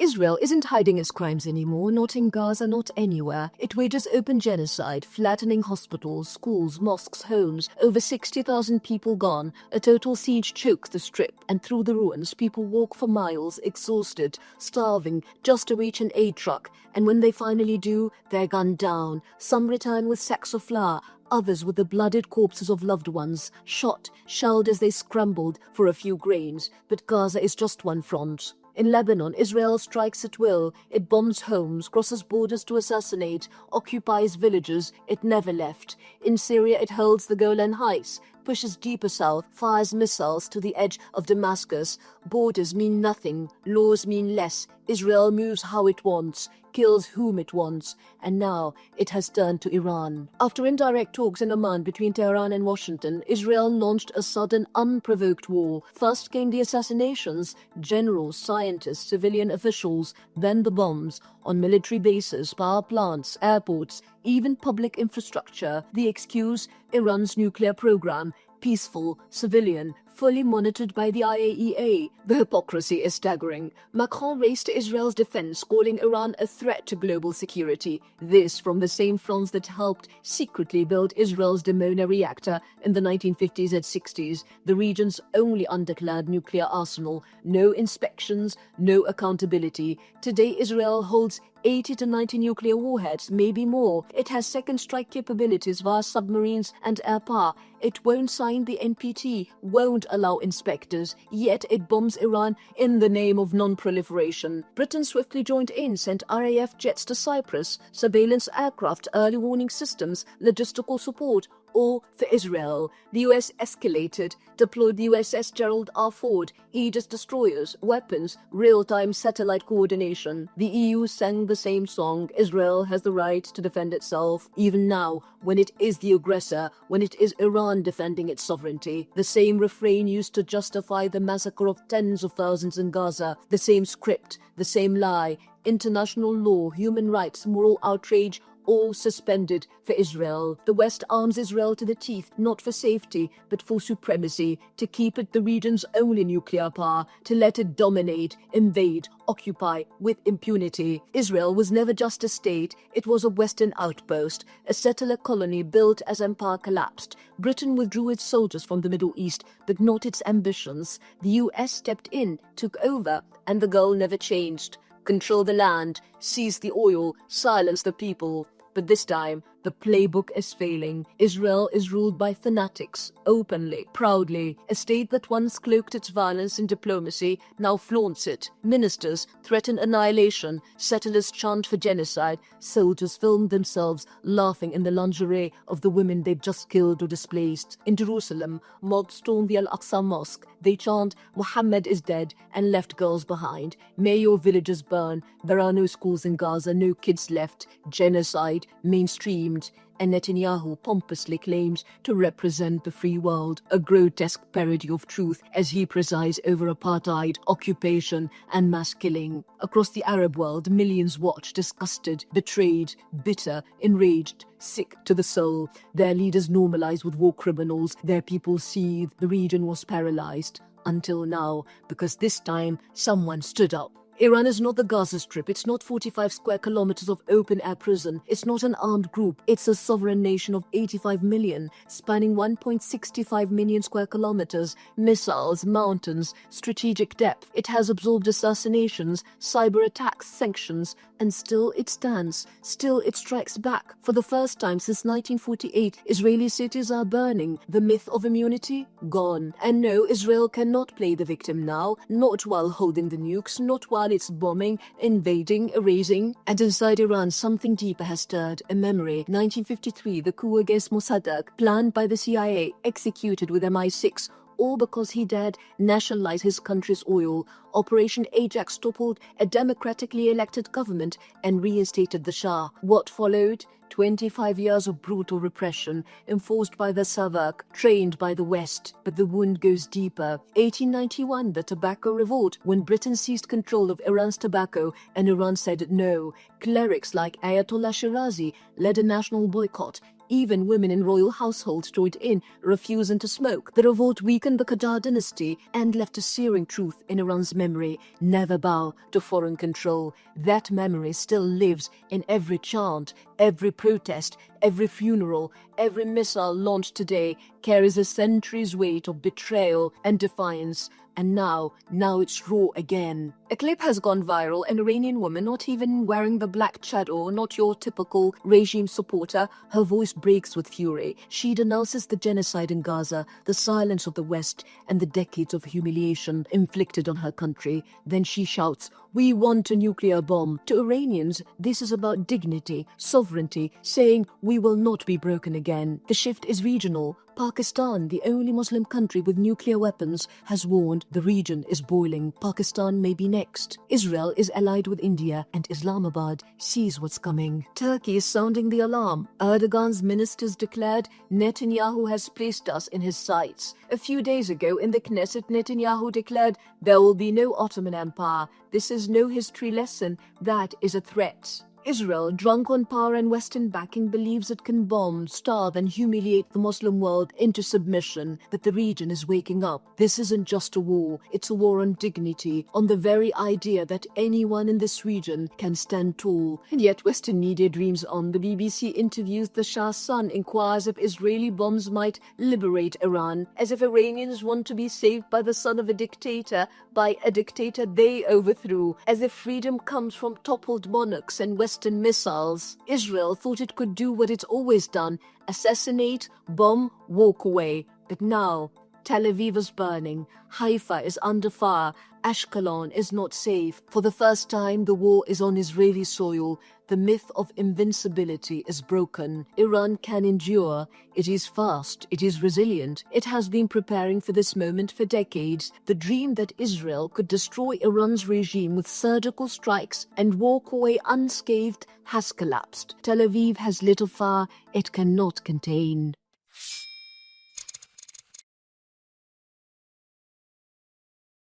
Israel isn't hiding its crimes anymore, not in Gaza, not anywhere. It wages open genocide, flattening hospitals, schools, mosques, homes. Over 60,000 people gone. A total siege chokes the strip, and through the ruins, people walk for miles, exhausted, starving, just to reach an aid truck. And when they finally do, they're gunned down. Some return with sacks of flour, others with the blooded corpses of loved ones, shot, shelled as they scrambled for a few grains. But Gaza is just one front. In Lebanon, Israel strikes at will. It bombs homes, crosses borders to assassinate, occupies villages it never left. In Syria, it holds the Golan Heights, pushes deeper south, fires missiles to the edge of Damascus. Borders mean nothing, laws mean less. Israel moves how it wants, kills whom it wants, and now it has turned to Iran. After indirect talks in Oman between Tehran and Washington, Israel launched a sudden, unprovoked war. First came the assassinations, generals, scientists, civilian officials, then the bombs on military bases, power plants, airports, even public infrastructure. The excuse, Iran's nuclear program, peaceful, civilian, fully monitored by the IAEA. The hypocrisy is staggering. Macron raced to Israel's defense, calling Iran a threat to global security. This from the same fronts that helped secretly build Israel's Dimona reactor in the 1950s and 60s, the region's only undeclared nuclear arsenal. No inspections, no accountability. Today, Israel holds 80 to 90 nuclear warheads, maybe more. It has second strike capabilities via submarines and air power. It won't sign the NPT, won't allow inspectors, yet it bombs Iran in the name of non-proliferation. Britain swiftly joined in, sent RAF jets to Cyprus, surveillance aircraft, early warning systems, logistical support, all for Israel. The US escalated, deployed the USS Gerald R. Ford, Aegis destroyers, weapons, real-time satellite coordination. The EU sang the same song. Israel has the right to defend itself, even now, when it is the aggressor, when it is Iran defending its sovereignty. The same refrain used to justify the massacre of tens of thousands in Gaza. The same script, the same lie. International law, human rights, moral outrage, all suspended for Israel. The West arms Israel to the teeth, not for safety, but for supremacy, to keep it the region's only nuclear power, to let it dominate, invade, occupy with impunity. Israel was never just a state, it was a Western outpost, a settler colony built as empire collapsed. Britain withdrew its soldiers from the Middle East, but not its ambitions. The US stepped in, took over, and the goal never changed. Control the land, seize the oil, silence the people. But this time, the playbook is failing. Israel is ruled by fanatics, openly, proudly. A state that once cloaked its violence in diplomacy now flaunts it. Ministers threaten annihilation. Settlers chant for genocide. Soldiers film themselves laughing in the lingerie of the women they've just killed or displaced. In Jerusalem, mobs storm the Al-Aqsa Mosque. They chant, Muhammad is dead, and left girls behind. May your villages burn. There are no schools in Gaza, no kids left. Genocide mainstreamed, and Netanyahu pompously claims to represent the free world, a grotesque parody of truth as he presides over apartheid, occupation, and mass killing. Across the Arab world, millions watch, disgusted, betrayed, bitter, enraged, sick to the soul. Their leaders normalize with war criminals, their people seethe. The region was paralyzed until now, because this time someone stood up. Iran is not the Gaza Strip, it's not 45 square kilometers of open-air prison, it's not an armed group, it's a sovereign nation of 85 million, spanning 1.65 million square kilometers, missiles, mountains, strategic depth. It has absorbed assassinations, cyber attacks, sanctions, and still it stands, still it strikes back. For the first time since 1948, Israeli cities are burning. The myth of immunity? Gone. And no, Israel cannot play the victim now, not while holding the nukes, not while it's bombing, invading, erasing. And inside Iran, something deeper has stirred, a memory. 1953, the coup against Mossadegh, planned by the CIA, executed with MI6, all because he dared nationalize his country's oil. Operation Ajax toppled a democratically elected government and reinstated the Shah. What followed? 25 years of brutal repression, enforced by the Savak, trained by the West. But the wound goes deeper. 1891, the Tobacco Revolt, when Britain seized control of Iran's tobacco and Iran said no. Clerics like Ayatollah Shirazi led a national boycott. Even women in royal households joined in, refusing to smoke. The revolt weakened the Qajar dynasty and left a searing truth in Iran's memory: never bow to foreign control. That memory still lives in every chant, every protest, every funeral. Every missile launched today carries a century's weight of betrayal and defiance. And now it's raw again. A clip has gone viral. An Iranian woman, not even wearing the black chador, not your typical regime supporter. Her voice breaks with fury. She denounces the genocide in Gaza, the silence of the West, and the decades of humiliation inflicted on her country. Then she shouts, "We want a nuclear bomb." To Iranians, this is about dignity, sovereignty, saying we will not be broken again. The shift is regional. Pakistan, the only Muslim country with nuclear weapons, has warned the region is boiling. Pakistan may be next. Israel is allied with India, and Islamabad sees what's coming. Turkey is sounding the alarm. Erdogan's ministers declared Netanyahu has placed us in his sights. A few days ago in the Knesset, Netanyahu declared there will be no Ottoman Empire. This is no history lesson. That is a threat. Israel, drunk on power and Western backing, believes it can bomb, starve, and humiliate the Muslim world into submission. But the region is waking up. This isn't just a war. It's a war on dignity, on the very idea that anyone in this region can stand tall. And yet Western media dreams on. The BBC interviews the Shah's son, inquires if Israeli bombs might liberate Iran, as if Iranians want to be saved by the son of a dictator, by a dictator they overthrew, as if freedom comes from toppled monarchs and Western missiles. Israel thought it could do what it's always done: assassinate, bomb, walk away. But now Tel Aviv is burning, Haifa is under fire, Ashkelon is not safe. For the first time, the war is on Israeli soil. The myth of invincibility is broken. Iran can endure. It is fast. It is resilient. It has been preparing for this moment for decades. The dream that Israel could destroy Iran's regime with surgical strikes and walk away unscathed has collapsed. Tel Aviv has little fire it cannot contain.